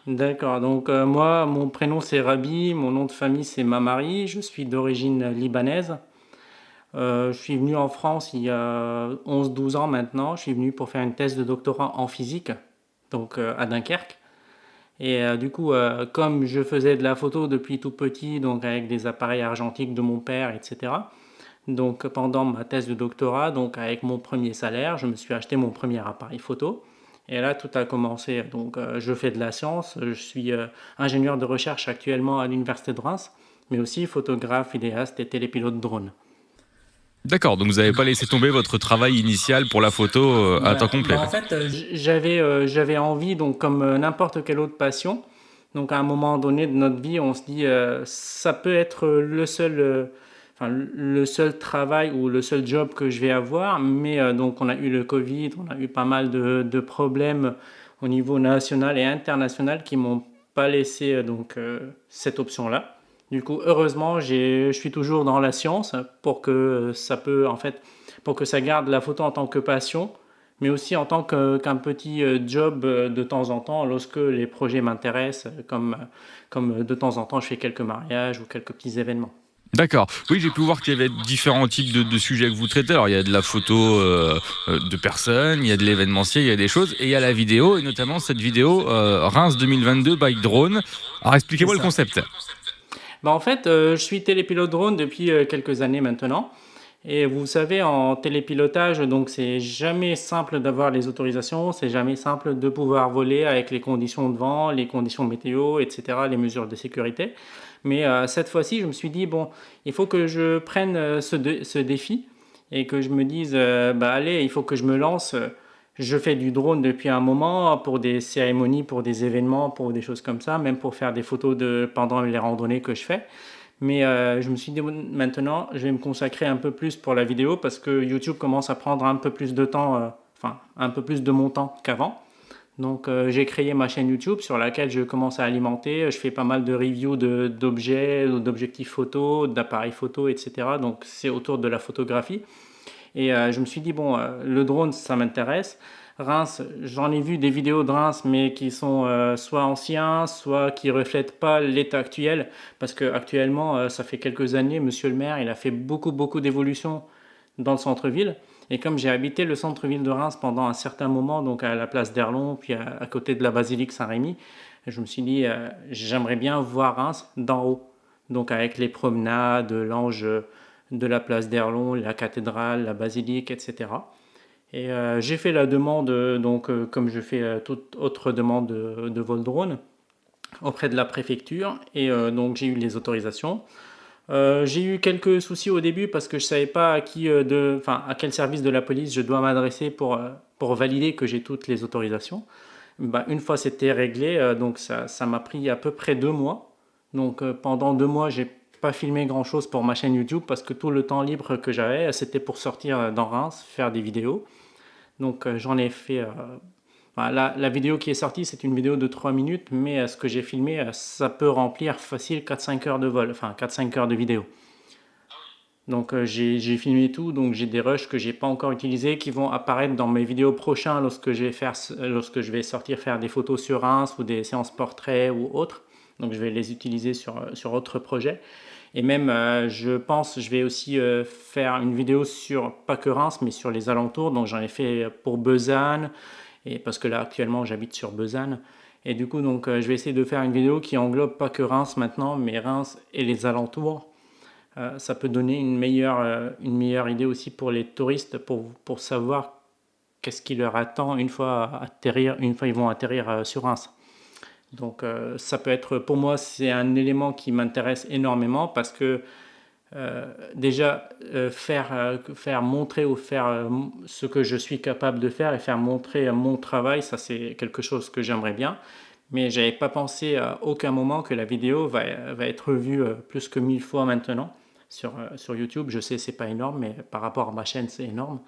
D'accord. Donc moi, mon prénom c'est Rabi, mon nom de famille c'est Mamari, je suis d'origine libanaise. Je suis venu en France il y a 11-12 ans maintenant. Je suis venu pour faire une thèse de doctorat en physique, donc à Dunkerque. Et du coup, comme je faisais de la photo depuis tout petit, donc avec des appareils argentiques de mon père, etc. Donc pendant ma thèse de doctorat, donc avec mon premier salaire, je me suis acheté mon premier appareil photo. Et là, tout a commencé. Donc je fais de la science, je suis ingénieur de recherche actuellement à l'université de Reims, mais aussi photographe, vidéaste et télépilote drone. D'accord, donc vous n'avez pas laissé tomber votre travail initial pour la photo à temps complet. En fait, j'avais envie, donc comme n'importe quelle autre passion, donc à un moment donné de notre vie, on se dit ça peut être enfin, le seul travail ou le seul job que je vais avoir, mais donc on a eu le Covid, on a eu pas mal de problèmes au niveau national et international qui m'ont pas laissé cette option-là. Du coup, heureusement, je suis toujours dans la science pour que ça peut en fait pour que ça garde la photo en tant que passion, mais aussi en tant qu'un petit job de temps en temps lorsque les projets m'intéressent, comme de temps en temps je fais quelques mariages ou quelques petits événements. D'accord. Oui, j'ai pu voir qu'il y avait différents types de sujets que vous traitez. Alors, il y a de la photo de personnes, il y a de l'événementiel, il y a des choses, et il y a la vidéo, et notamment cette vidéo Reims 2022 by drone. Alors, C'est expliquez-moi le ça. concept. En fait, je suis télépilote drone depuis quelques années maintenant. Et vous savez, en télépilotage, donc c'est jamais simple d'avoir les autorisations, c'est jamais simple de pouvoir voler avec les conditions de vent, les conditions météo, etc., les mesures de sécurité. Mais cette fois-ci, je me suis dit, bon, il faut que je prenne ce défi et que je me dise, bah allez, il faut que je me lance. Je fais du drone depuis un moment pour des cérémonies, pour des événements, pour des choses comme ça, même pour faire des photos pendant les randonnées que je fais. Mais je me suis dit maintenant, je vais me consacrer un peu plus pour la vidéo parce que YouTube commence à prendre un peu plus de temps, enfin un peu plus de mon temps qu'avant. Donc j'ai créé ma chaîne YouTube sur laquelle je commence à alimenter. Je fais pas mal de reviews d'objets, d'objectifs photo, d'appareils photo, etc. Donc c'est autour de la photographie. Et je me suis dit, bon, le drone, ça m'intéresse. Reims, j'en ai vu des vidéos de Reims, mais qui sont soit anciens, soit qui reflètent pas l'état actuel. Parce que actuellement, ça fait quelques années, Monsieur le maire, il a fait beaucoup, beaucoup d'évolutions dans le centre-ville. Et comme j'ai habité le centre-ville de Reims pendant un certain moment, donc à la place d'Erlon, puis à côté de la basilique Saint-Rémy, je me suis dit, j'aimerais bien voir Reims d'en haut. Donc avec les promenades, l'ange de la place d'Erlon, la cathédrale, la basilique, etc. Et j'ai fait la demande, comme je fais toute autre demande de vol drone, auprès de la préfecture. Et donc j'ai eu les autorisations. J'ai eu quelques soucis au début parce que je ne savais pas à quel service de la police je dois m'adresser pour valider que j'ai toutes les autorisations. Bah, une fois c'était réglé, donc ça m'a pris à peu près 2 mois. Donc pendant 2 mois, j'ai pas filmé grand chose pour ma chaîne YouTube parce que tout le temps libre que j'avais, c'était pour sortir dans Reims, faire des vidéos. Donc j'en ai fait. La vidéo qui est sortie, c'est une vidéo de 3 minutes, mais ce que j'ai filmé, ça peut remplir facile 4-5 heures de vol, enfin 4-5 heures de vidéo. Donc j'ai filmé tout, donc j'ai des rushs que j'ai pas encore utilisés qui vont apparaître dans mes vidéos prochaines lorsque je vais sortir faire des photos sur Reims ou des séances portraits ou autres. Donc je vais les utiliser sur autres projets. Et même je pense je vais aussi faire une vidéo sur pas que Reims mais sur les alentours. Donc j'en ai fait pour Besançon et parce que là actuellement j'habite sur Besançon. Et du coup donc je vais essayer de faire une vidéo qui englobe pas que Reims maintenant mais Reims et les alentours. Ça peut donner une meilleure idée aussi pour les touristes pour savoir qu'est-ce qui leur attend une fois ils vont atterrir sur Reims. Donc ça peut être, pour moi, c'est un élément qui m'intéresse énormément parce que déjà faire montrer ou faire ce que je suis capable de faire et faire montrer mon travail, ça c'est quelque chose que j'aimerais bien. Mais j'avais pas pensé à aucun moment que la vidéo va être vue plus que 1000 fois maintenant sur YouTube. Je sais c'est pas énorme, mais par rapport à ma chaîne c'est énorme.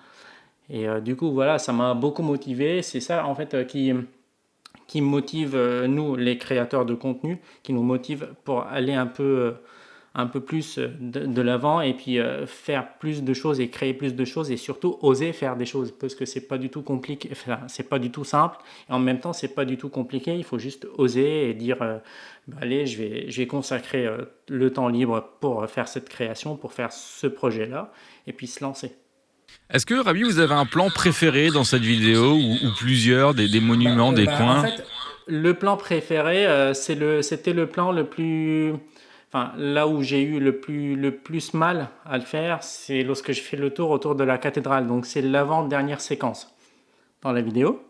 Et du coup voilà, ça m'a beaucoup motivé. C'est ça en fait qui motive nous les créateurs de contenu, qui nous motive pour aller un peu un peu plus de l'avant et puis faire plus de choses et créer plus de choses et surtout oser faire des choses parce que c'est pas du tout compliqué, enfin, c'est pas du tout simple et en même temps c'est pas du tout compliqué, il faut juste oser et dire bah, allez je vais consacrer le temps libre pour faire cette création, pour faire ce projet-là et puis se lancer. Est-ce que, Rabi, vous avez un plan préféré dans cette vidéo ou plusieurs, des monuments, des En coins? fait, le plan préféré, c'était le plan le plus, enfin là où j'ai eu le plus mal à le faire, c'est lorsque je fais le tour autour de la cathédrale. Donc c'est l'avant-dernière séquence dans la vidéo.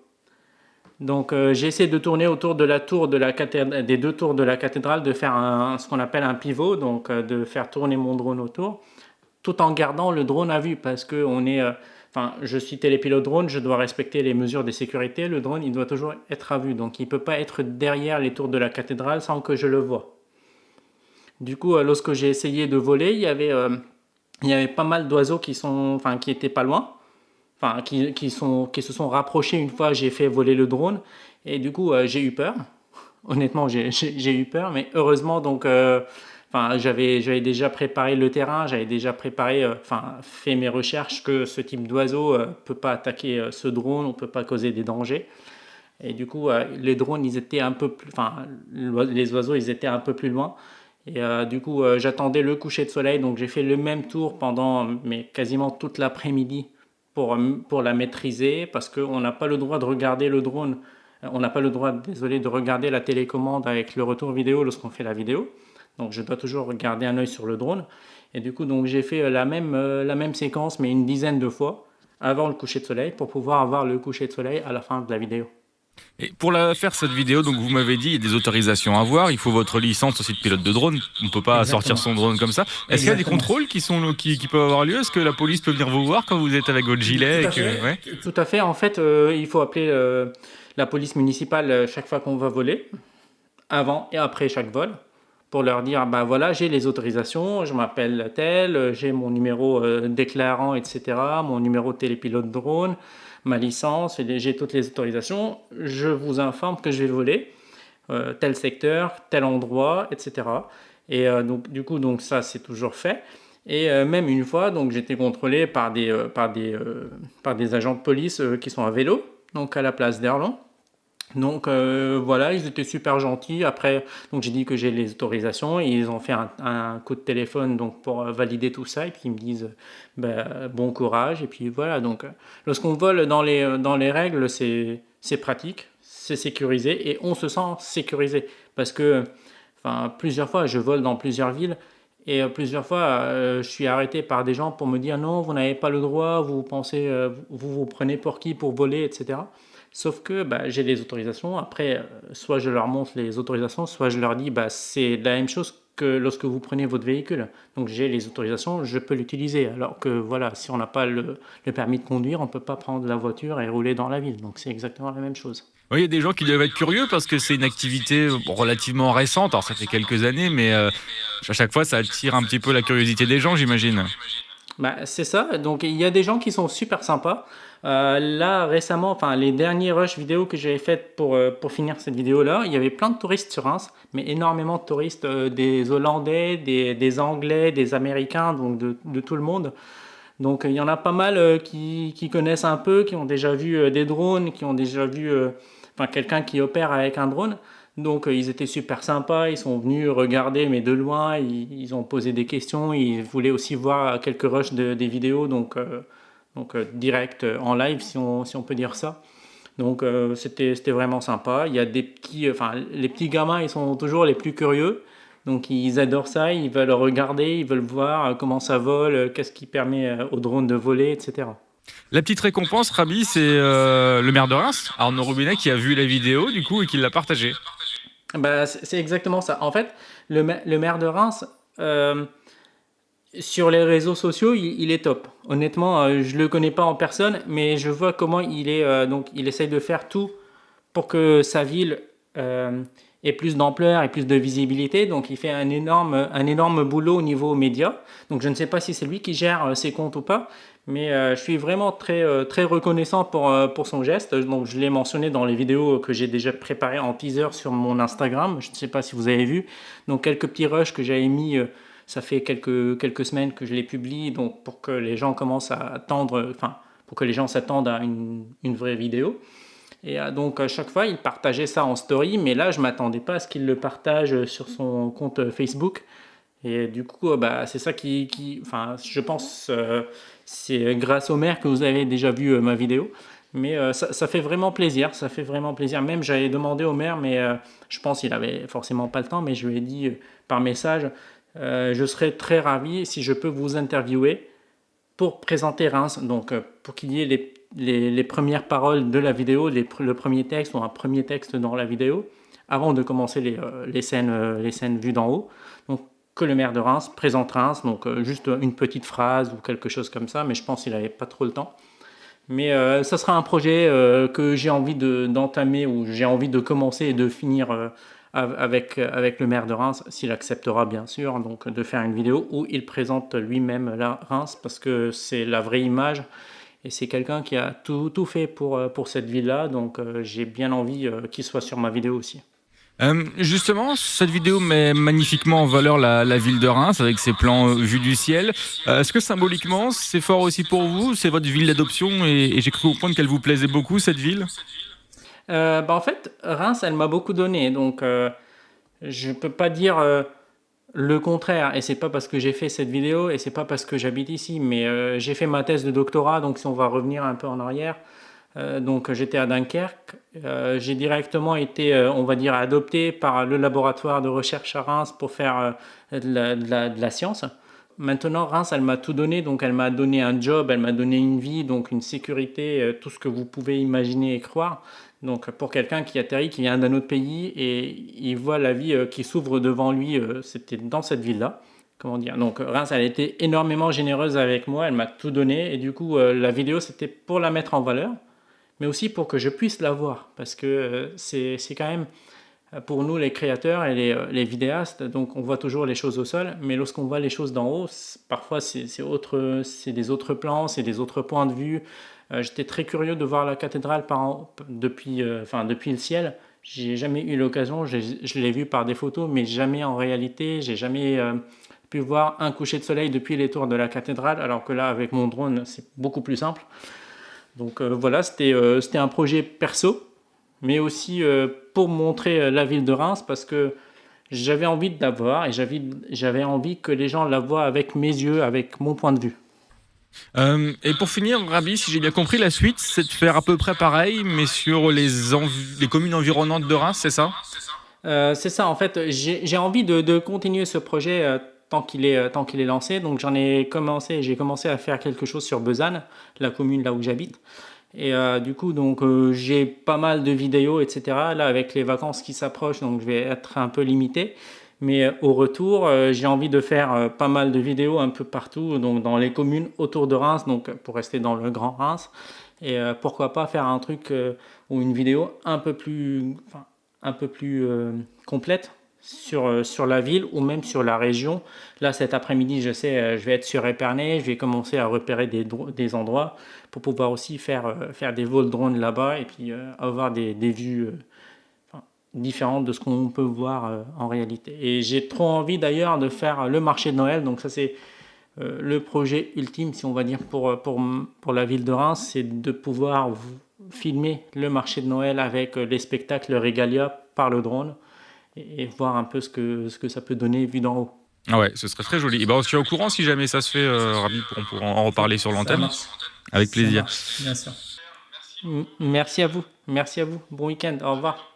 Donc j'ai essayé de tourner autour de la tour de la cathédrale, des deux tours de la cathédrale, de faire ce qu'on appelle un pivot, donc de faire tourner mon drone autour, tout en gardant le drone à vue parce que enfin, je suis télépilote drone, je dois respecter les mesures de sécurité. Le drone, il doit toujours être à vue, donc il ne peut pas être derrière les tours de la cathédrale sans que je le voie. Du coup, lorsque j'ai essayé de voler, il y avait pas mal d'oiseaux enfin, qui étaient pas loin, enfin, qui se sont rapprochés une fois j'ai fait voler le drone, et du coup, j'ai eu peur. Honnêtement, j'ai eu peur, mais heureusement, donc, enfin, j'avais déjà préparé le terrain, j'avais déjà préparé, enfin, fait mes recherches que ce type d'oiseau peut pas attaquer ce drone, on peut pas causer des dangers. Et du coup, les drones, ils étaient un peu plus, enfin, les oiseaux, ils étaient un peu plus loin. Et du coup, j'attendais le coucher de soleil, donc j'ai fait le même tour pendant mais quasiment toute l'après-midi pour la maîtriser, parce qu'on n'a pas le droit de regarder le drone, on n'a pas le droit, désolé, de regarder la télécommande avec le retour vidéo lorsqu'on fait la vidéo. Donc je dois toujours garder un œil sur le drone. Et du coup, donc j'ai fait la même séquence, mais une dizaine de fois avant le coucher de soleil pour pouvoir avoir le coucher de soleil à la fin de la vidéo. Et pour faire cette vidéo, donc vous m'avez dit, il y a des autorisations à avoir, il faut votre licence aussi de pilote de drone, on ne peut pas sortir Exactement. son drone comme ça. Est-ce qu'il y a des Exactement. contrôles qui peuvent avoir lieu? Est-ce que la police peut venir vous voir quand vous êtes avec votre Tout gilet et à que... fait. Ouais. Tout à fait. En fait, il faut appeler la police municipale chaque fois qu'on va voler, avant et après chaque vol, pour leur dire, bah voilà, j'ai les autorisations, je m'appelle tel, j'ai mon numéro déclarant, etc., mon numéro de télépilote drone, ma licence, j'ai toutes les autorisations. Je vous informe que je vais voler tel secteur, tel endroit, etc. Et donc, du coup, donc ça, c'est toujours fait. Et même une fois, donc j'étais contrôlé par des agents de police qui sont à vélo, donc à la place d'Erlon. Donc voilà, ils étaient super gentils. Après, donc j'ai dit que j'ai les autorisations et ils ont fait un coup de téléphone donc pour valider tout ça et puis ils me disent bon courage et puis voilà. Donc lorsqu'on vole dans les règles, c'est pratique, c'est sécurisé et on se sent sécurisé parce que enfin plusieurs fois je vole dans plusieurs villes et plusieurs fois je suis arrêté par des gens pour me dire non, vous n'avez pas le droit, vous pensez vous vous prenez pour qui pour voler, etc. Sauf que bah, j'ai les autorisations. Après, soit je leur montre les autorisations, soit je leur dis bah, c'est la même chose que lorsque vous prenez votre véhicule. Donc j'ai les autorisations, je peux l'utiliser. Alors que voilà, si on n'a pas le permis de conduire, on ne peut pas prendre la voiture et rouler dans la ville. Donc c'est exactement la même chose. Oui, il y a des gens qui doivent être curieux parce que c'est une activité relativement récente, alors ça fait quelques années, mais à chaque fois ça attire un petit peu la curiosité des gens, j'imagine. Bah, c'est ça. Donc, il y a des gens qui sont super sympas. Là, récemment, enfin, les derniers rushs vidéo que j'avais fait pour finir cette vidéo-là, il y avait plein de touristes sur Reims, mais énormément de touristes, des Hollandais, des Anglais, des Américains, donc de tout le monde. Donc, il y en a pas mal qui connaissent un peu, qui ont déjà vu des drones, qui ont déjà vu enfin, quelqu'un qui opère avec un drone. Donc ils étaient super sympas, ils sont venus regarder mais de loin, ils ont posé des questions, ils voulaient aussi voir quelques rushs des vidéos, donc direct en live si on peut dire ça. Donc c'était vraiment sympa. Il y a des petits, enfin les petits gamins ils sont toujours les plus curieux, donc ils adorent ça, ils veulent regarder, ils veulent voir comment ça vole, qu'est-ce qui permet au drone de voler, etc. La petite récompense, Rabi, c'est le maire de Reims, Arnaud Robinet, qui a vu la vidéo du coup et qui l'a partagée. Bah, c'est exactement ça. En fait, le maire de Reims, sur les réseaux sociaux, il est top. Honnêtement, je le connais pas en personne, mais je vois comment il est. Donc, il essaye de faire tout pour que sa ville ait plus d'ampleur et plus de visibilité. Donc, il fait un énorme boulot au niveau média. Donc, je ne sais pas si c'est lui qui gère ses comptes ou pas, mais je suis vraiment très reconnaissant pour son geste. Donc, je l'ai mentionné dans les vidéos que j'ai déjà préparées en teaser sur mon Instagram. Je ne sais pas si vous avez vu. Donc, quelques petits rushs que j'avais mis ça fait quelques semaines que je les publie, donc pour que les gens commencent à attendre, enfin, pour que les gens s'attendent à une vraie vidéo. Et donc à chaque fois, il partageait ça en story, mais là, je m'attendais pas à ce qu'il le partage sur son compte Facebook. Et du coup, bah, c'est ça enfin, je pense, c'est grâce au maire que vous avez déjà vu ma vidéo. Mais ça fait vraiment plaisir, ça fait vraiment plaisir. Même j'avais demandé au maire, mais je pense qu'il avait forcément pas le temps, mais je lui ai dit par message, je serais très ravi si je peux vous interviewer pour présenter Reims, donc pour qu'il y ait les premières paroles de la vidéo, le premier texte ou un premier texte dans la vidéo, avant de commencer les scènes vues d'en haut. Donc que le maire de Reims présente Reims, donc juste une petite phrase ou quelque chose comme ça, mais je pense qu'il n'avait pas trop le temps. Mais ça sera un projet que j'ai envie d'entamer ou j'ai envie de commencer et de finir avec le maire de Reims, s'il acceptera bien sûr, donc de faire une vidéo où il présente lui-même la Reims parce que c'est la vraie image et c'est quelqu'un qui a tout fait pour cette ville-là, donc j'ai bien envie qu'il soit sur ma vidéo aussi. Justement, cette vidéo met magnifiquement en valeur la ville de Reims avec ses plans vus du ciel. Est-ce que symboliquement, c'est fort aussi pour vous? C'est votre ville d'adoption et j'ai cru comprendre qu'elle vous plaisait beaucoup, cette ville? Bah en fait, Reims, elle m'a beaucoup donné, donc je peux pas dire le contraire. Et c'est pas parce que j'ai fait cette vidéo et c'est pas parce que j'habite ici, mais j'ai fait ma thèse de doctorat, donc si on va revenir un peu en arrière, donc j'étais à Dunkerque, j'ai directement été, on va dire, adopté par le laboratoire de recherche à Reims pour faire de la science. Maintenant, Reims, elle m'a tout donné, donc elle m'a donné un job, elle m'a donné une vie, donc une sécurité, tout ce que vous pouvez imaginer et croire. Donc pour quelqu'un qui atterrit, qui vient d'un autre pays et il voit la vie qui s'ouvre devant lui, c'était dans cette ville-là. Comment dire? Donc Reims, elle a été énormément généreuse avec moi, elle m'a tout donné et du coup la vidéo c'était pour la mettre en valeur, mais aussi pour que je puisse la voir parce que c'est quand même pour nous les créateurs et les vidéastes, donc on voit toujours les choses au sol, mais lorsqu'on voit les choses d'en haut, parfois c'est des autres plans, c'est des autres points de vue. J'étais très curieux de voir la cathédrale depuis le ciel. J'ai jamais eu l'occasion, je l'ai vu par des photos, mais jamais en réalité. J'ai jamais pu voir un coucher de soleil depuis les tours de la cathédrale, alors que là, avec mon drone, c'est beaucoup plus simple. Donc voilà, c'était un projet perso, mais aussi pour montrer la ville de Reims, parce que j'avais envie de la voir et j'avais envie que les gens la voient avec mes yeux, avec mon point de vue. Et pour finir, Rabi, si j'ai bien compris, la suite, c'est de faire à peu près pareil, mais sur les communes environnantes de Reims, c'est ça? C'est ça, en fait, j'ai envie de continuer ce projet tant qu'il est lancé. Donc j'ai commencé à faire quelque chose sur Besanne, la commune là où j'habite. Et du coup, donc j'ai pas mal de vidéos, etc. Là, avec les vacances qui s'approchent, donc je vais être un peu limité. Mais au retour, j'ai envie de faire pas mal de vidéos un peu partout, donc dans les communes autour de Reims, donc pour rester dans le Grand Reims. Et pourquoi pas faire un truc ou une vidéo un peu plus complète sur la ville ou même sur la région. Là, cet après-midi, je sais, je vais être sur Épernay, je vais commencer à repérer des endroits pour pouvoir aussi faire des vols drone là-bas et puis avoir des vues différentes de ce qu'on peut voir en réalité. Et j'ai trop envie d'ailleurs de faire le marché de Noël, donc ça c'est le projet ultime, si on va dire, pour la ville de Reims, c'est de pouvoir filmer le marché de Noël avec les spectacles Regalia par le drone et voir un peu ce que ça peut donner vu d'en haut. Ah ouais, ce serait très joli. Et ben, on se tient au courant si jamais ça se fait, Rabi, on pourra en reparler sur Ça l'antenne. marche. Avec Ça plaisir. marche, bien sûr. Merci à vous. Merci à vous. Bon week-end. Au revoir.